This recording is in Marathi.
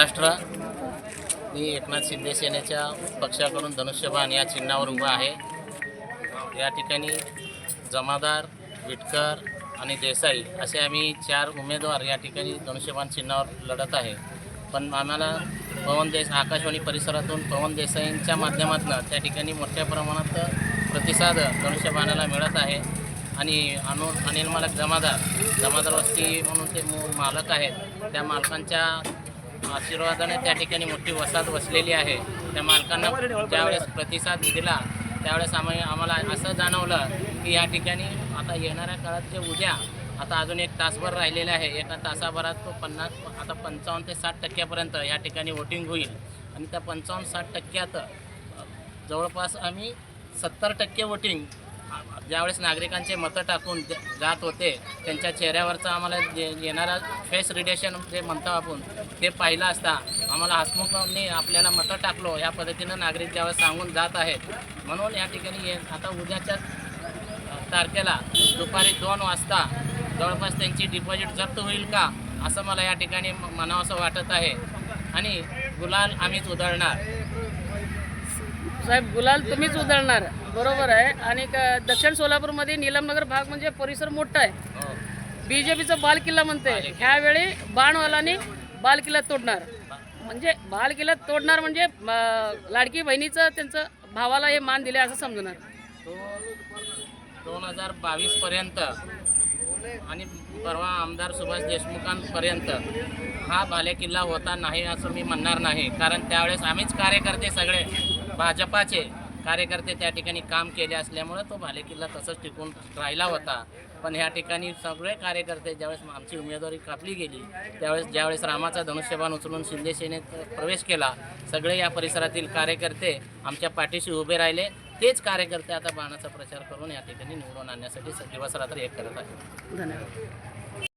महाराष्ट्र। मी एकनाथ शिंदे सेनेच्या पक्षाकडून धनुष्यबाण या चिन्हावर उभा आहे। या ठिकाणी जमादार, विटकर आणि देसाई असे आम्ही 4 उमेदवार या ठिकाणी धनुष्यबाण चिन्हावर लढत आहे। पण आम्हाला आकाशवाणी परिसरातून पवन देसाईंच्या माध्यमातून त्या ठिकाणी मोठ्या प्रमाणात प्रतिसाद धनुष्यबाणाला मिळत आहे। आणि अनिल मालक जमादार वस्ती म्हणून ते मालक आहेत, त्या मालकांच्या आशीर्वादाने त्या ठिकाणी मोठी वसाहत वसलेली आहे। त्या मालकांना ज्यावेळेस प्रतिसाद दिला त्यावेळेस आम्हाला असं जाणवलं की या ठिकाणी आता येणाऱ्या काळात जे उद्या आता अजून 1 तासभर राहिलेले आहे, एका तासाभरात तो 55 ते 60% या ठिकाणी वोटिंग होईल। आणि त्या 55-60% जवळपास आम्ही 70% वोटिंग ज्यावेळेस नागरिकांचे मतं टाकून जात होते त्यांच्या चेहऱ्यावरचा आम्हाला येणारा फेस रिडेशन जे म्हणतो आपण ते पाहिलं असता आम्हाला हसमुखने आपल्याला मतं टाकलो या पद्धतीनं नागरिक ज्यावेळेस सांगून जात आहेत। म्हणून या ठिकाणी आता उद्याच्या तारखेला दुपारी 2 वाजता जवळपास त्यांची डिपॉझिट जप्त होईल का असं मला या ठिकाणी म्हणावंसं वाटत आहे। आणि गुलाल आम्हीच उधळणार। साहेब, गुलाल तुम्हीच उधळणार, बरोबर आहे। आणि दक्षिण सोलापूरमध्ये नीलमनगर भाग म्हणजे परिसर मोठा आहे। बीजेपीचा बाल किल्ला म्हणते, ह्यावेळी बाणवालांनी बाल किल्ला तोडणार म्हणजे लाडकी बहिणीचं त्यांचं भावाला हे मान दिले असं समजणार। 2022 पर्यंत आणि परवा आमदार सुभाष देशमुखांपर्यंत हा बालेकिल्ला होता नाही असं मी म्हणणार नाही, कारण त्यावेळेस आम्हीच कार्यकर्ते सगळे भाजपाचे कार्यकर्ते त्या ठिकाणी काम केले असल्यामुळे तो बालेकिल्ला तसंच टिकून राहिला होता। पण ह्या ठिकाणी सगळे कार्यकर्ते ज्यावेळेस आमची उमेदवारी कापली गेली ज्यावेळेस रामाचा धनुष्यबाण उचलून शिंदे सेनेत प्रवेश केला, सगळे या परिसरातील कार्यकर्ते आमच्या पाठीशी उभे राहिले। तेच कार्यकर्ते आता बाणाचा प्रचार करून या ठिकाणी निवडून आणण्यासाठी दिवस रात्र एक करत आहेत। धन्यवाद।